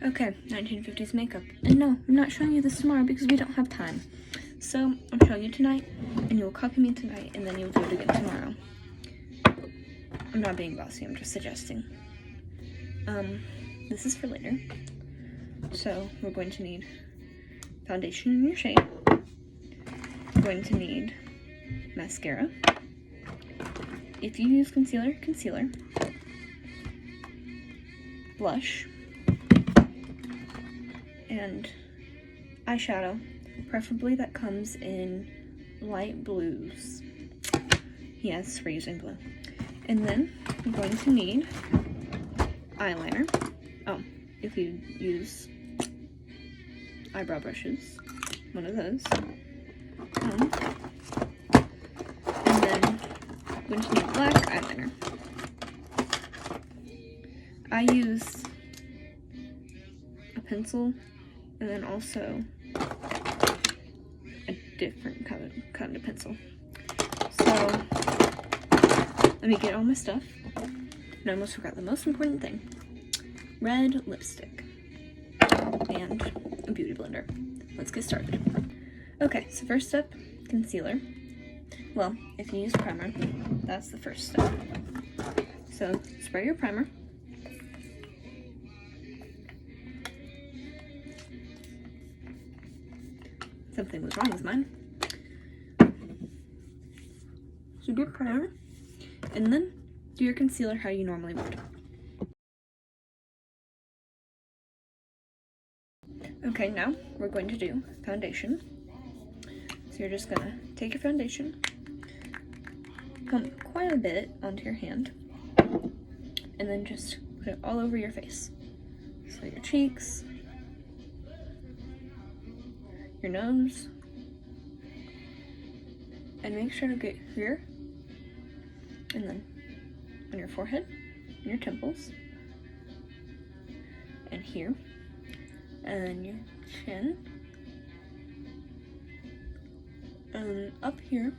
Okay, 1950s makeup. And no, I'm not showing you this tomorrow because we don't have time. So, I'm showing you tonight, and you'll copy me tonight, and then you'll do it again tomorrow. I'm not being bossy, I'm just suggesting. This is for later. So, we're going to need foundation in your shade. We're going to need mascara. If you use concealer, concealer. Blush. And eyeshadow, preferably that comes in light blues. Yes, we're using blue. And then I'm going to need eyeliner. Oh, if you use eyebrow brushes, one of those. And then I'm going to need black eyeliner. I use a pencil and then also a different kind of pencil. So let me get all my stuff. And I almost forgot the most important thing. Red lipstick and a beauty blender. Let's get started. Okay, so first step, concealer. Well, if you use primer, that's the first step. So spray your primer. Something was wrong with mine. So do your primer, and then do your concealer how you normally would. Okay, now we're going to do foundation. So you're just gonna take your foundation, pump quite a bit onto your hand, and then just put it all over your face. So your cheeks, your nose, and make sure to get here, and then on your forehead, and your temples, and here, and your chin, and up here,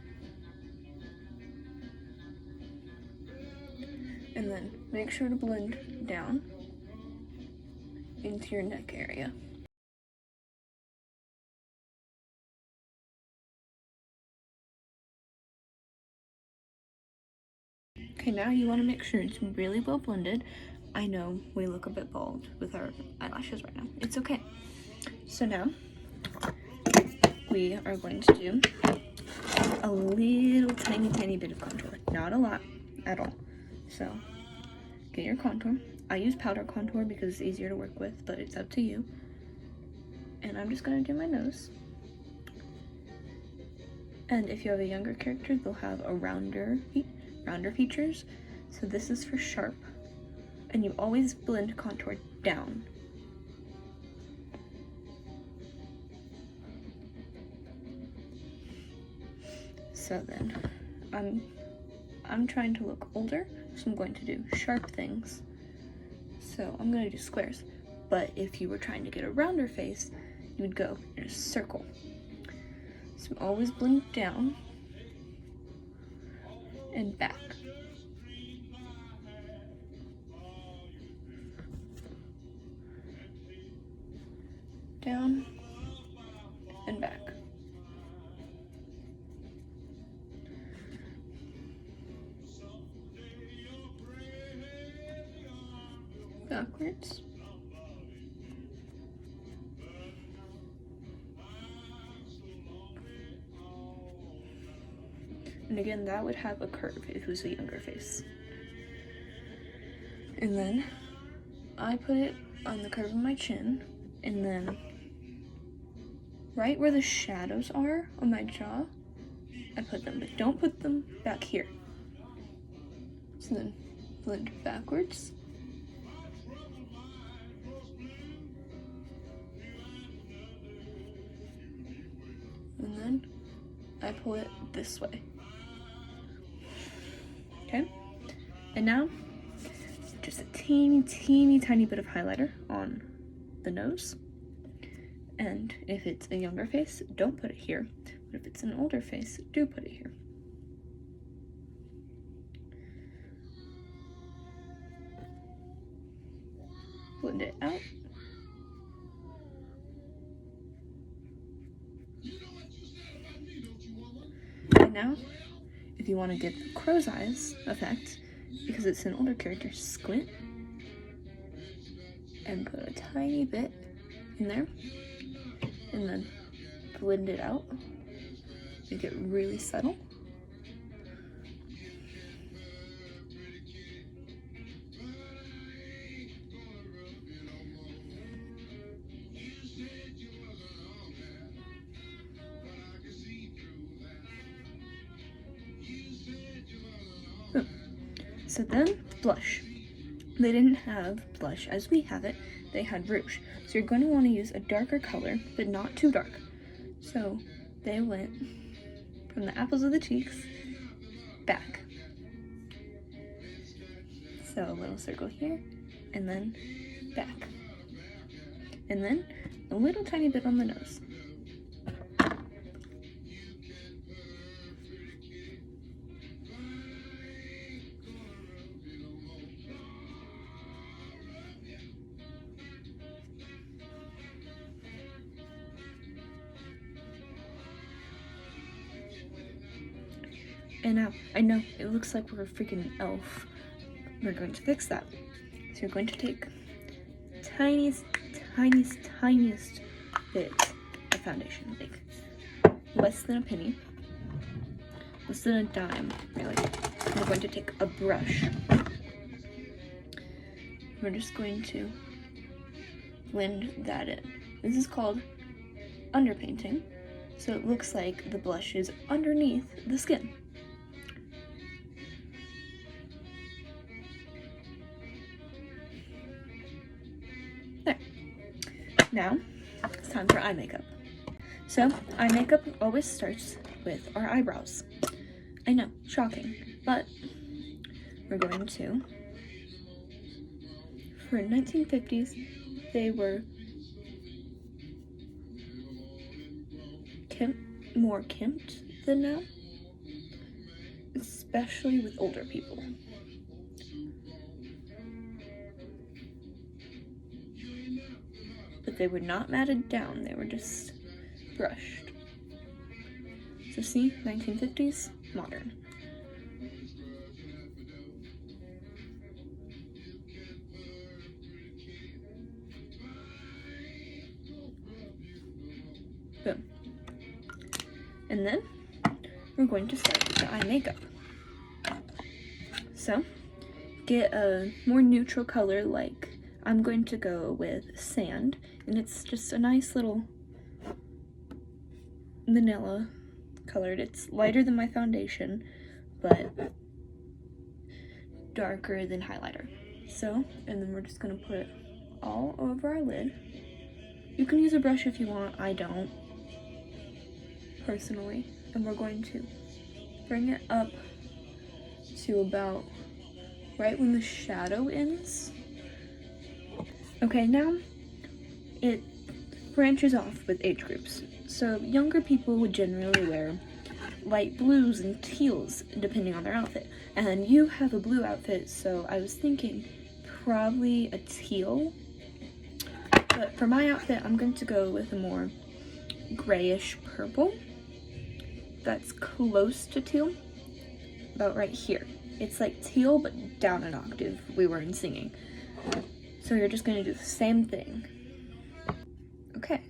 and then make sure to blend down into your neck area. Okay, now you want to make sure it's really well blended. I know we look a bit bald with our eyelashes right now. It's okay. So now we are going to do a little tiny bit of contour. Not a lot at all. So get your contour. I use powder contour because it's easier to work with, but it's up to you. And I'm just going to do my nose. And if you have a younger character, they'll have a rounder features. So this is for sharp. And you always blend contour down. So then, I'm trying to look older, so I'm going to do sharp things. So I'm going to do squares. But if you were trying to get a rounder face, you would go in a circle. So always blend down and back. Down and back. Backwards. And again, that would have a curve if it was a younger face. And then I put it on the curve of my chin, and then right where the shadows are on my jaw, I put them, but don't put them back here. So then blend backwards. And then I pull it this way. Okay? And now, just a teeny tiny bit of highlighter on the nose. And if it's a younger face, don't put it here. But if it's an older face, do put it here. Blend it out. Now, if you want to get the crow's eyes effect, because it's an older character, squint and put a tiny bit in there, and then blend it out, make it really subtle. So then, blush. They didn't have blush as we have it, they had rouge. So you're going to want to use a darker color, but not too dark. So they went from the apples of the cheeks back. So a little circle here, and then back. And then a little tiny bit on the nose. And now, I know, it looks like we're a freaking elf. We're going to fix that. So you're going to take tiniest bit of foundation, like less than a penny, less than a dime, really. And we're going to take a brush. We're just going to blend that in. This is called underpainting, so it looks like the blush is underneath the skin. There. Now, it's time for eye makeup. So, eye makeup always starts with our eyebrows. I know, shocking, but we're going to, for 1950s, they were more kempt than now, especially with older people. But they were not matted down, they were just brushed. So see, 1950s, modern. Boom. And then we're going to start with the eye makeup. So, get a more neutral color, like I'm going to go with sand, and it's just a nice little vanilla colored. It's lighter than my foundation, but darker than highlighter. So, and then we're just gonna put it all over our lid. You can use a brush if you want, I don't, personally. And we're going to bring it up to about right when the shadow ends. Okay, now it branches off with age groups. So younger people would generally wear light blues and teals depending on their outfit. And you have a blue outfit, so I was thinking probably a teal. But for my outfit, I'm going to go with a more grayish purple. That's close to teal, about right here. It's like teal, but down an octave. We were in singing. So you're just gonna do the same thing. Okay,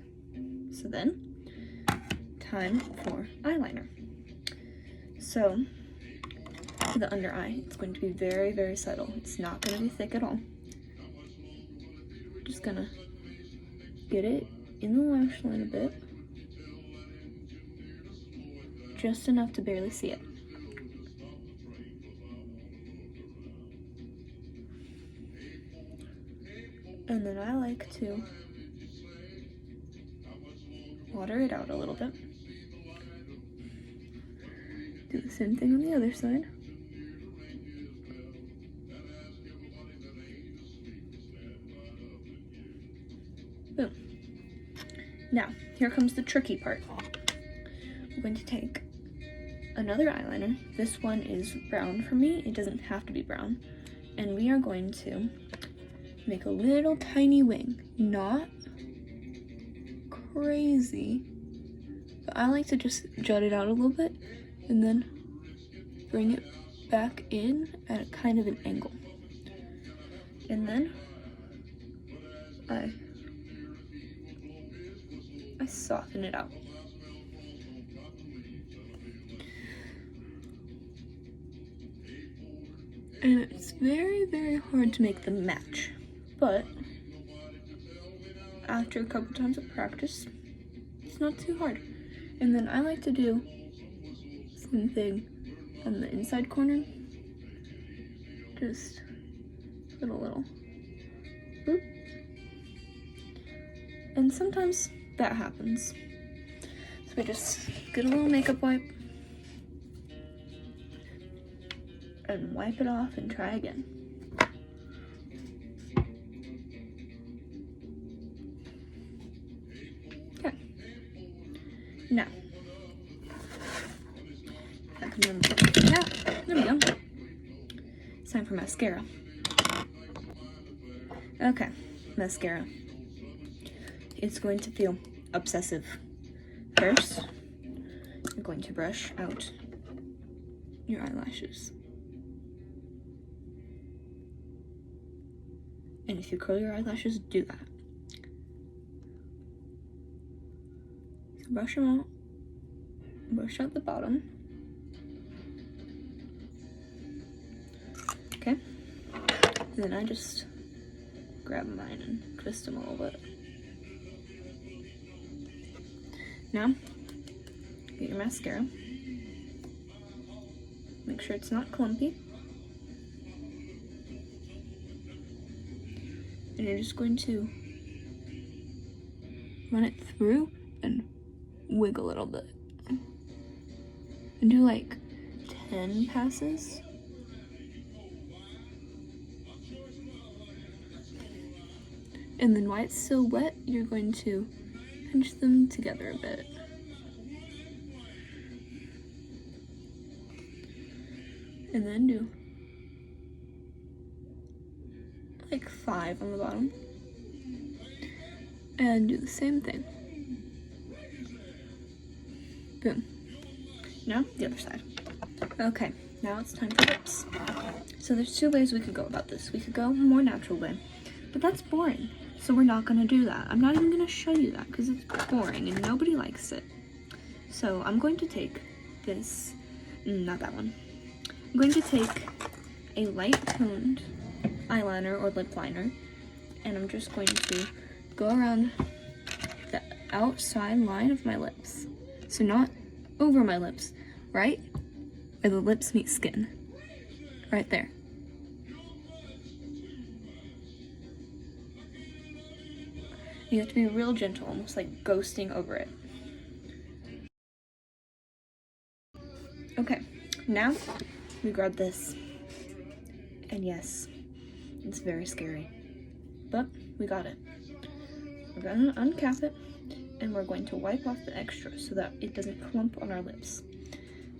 so then, time for eyeliner. So, for the under eye, it's going to be very, very subtle. It's not gonna be thick at all. Just gonna get it in the lash line a bit. Just enough to barely see it. And then I like to water it out a little bit. Do the same thing on the other side. Boom. Now, here comes the tricky part. We're going to take another eyeliner. This one is brown for me. It doesn't have to be brown. And we are going to make a little tiny wing. Not crazy, but I like to just jut it out a little bit and then bring it back in at a kind of an angle. And then I soften it out. And it's very, very hard to make them match, but after a couple times of practice, it's not too hard. And then I like to do the same thing on the inside corner. Just put a little boop. And sometimes that happens. So we just get a little makeup wipe and wipe it off and try again. Okay. Now, there we go. It's time for mascara. Okay, mascara. It's going to feel obsessive. First, you're going to brush out your eyelashes. And if you curl your eyelashes, do that. So brush them out. Brush out the bottom. Okay. And then I just grab mine and twist them a little bit. Now, get your mascara. Make sure it's not clumpy. And you're just going to run it through and wiggle a little bit. And do like 10 passes. And then while it's still wet, you're going to pinch them together a bit. And then do like 5 on the bottom. And do the same thing. Boom. Now, the other side. Okay, now it's time for lips. So there's 2 ways we could go about this. We could go a more natural way, but that's boring. So we're not gonna do that. I'm not even gonna show you that because it's boring and nobody likes it. So I'm going to take this, not that one. I'm going to take a light toned eyeliner or lip liner, and I'm just going to go around the outside line of my lips. So not over my lips, right where the lips meet skin. Right there. You have to be real gentle, almost like ghosting over it. Okay, now we grab this. And yes, it's very scary, but we got it. We're gonna uncap it, and we're going to wipe off the extra so that it doesn't clump on our lips.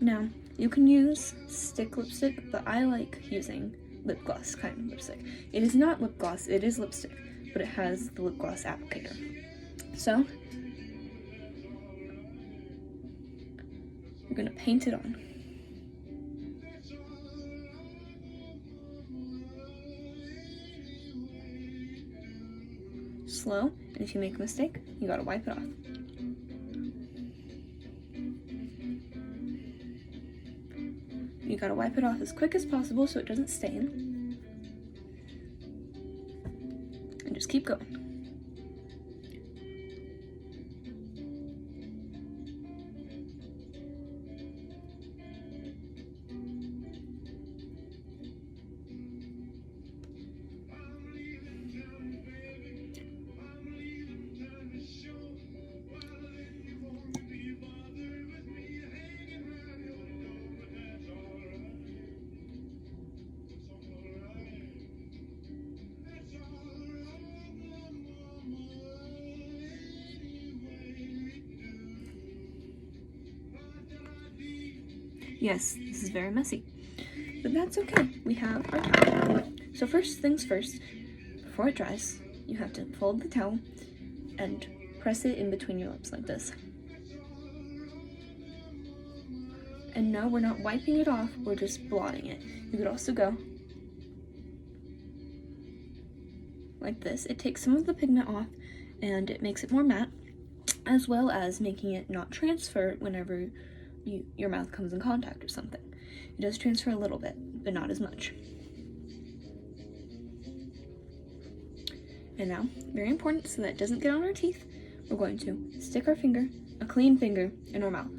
Now, you can use stick lipstick, but I like using lip gloss kind of lipstick. It is not lip gloss, it is lipstick, but it has the lip gloss applicator. So, we're gonna paint it on. Slow, and if you make a mistake, you gotta wipe it off. You gotta wipe it off as quick as possible so it doesn't stain. And just keep going. Yes, this is very messy, but that's okay. We have our towel. So first things first, before it dries, you have to fold the towel and press it in between your lips like this. And no, we're not wiping it off, we're just blotting it. You could also go like this. It takes some of the pigment off and it makes it more matte, as well as making it not transfer whenever your mouth comes in contact with something. It does transfer a little bit, but not as much. And now, very important so that it doesn't get on our teeth, we're going to stick our finger, a clean finger, in our mouth.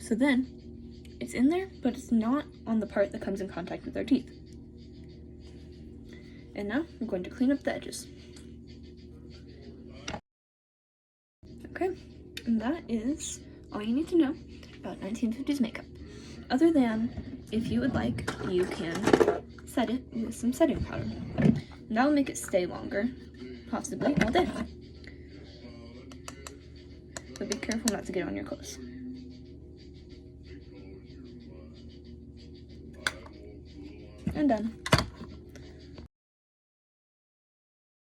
So then, it's in there, but it's not on the part that comes in contact with our teeth. And now, we're going to clean up the edges. Okay, and that is all you need to know about 1950s makeup. Other than, if you would like, you can set it with some setting powder. And that will make it stay longer, possibly all day. But be careful not to get on your clothes. And done.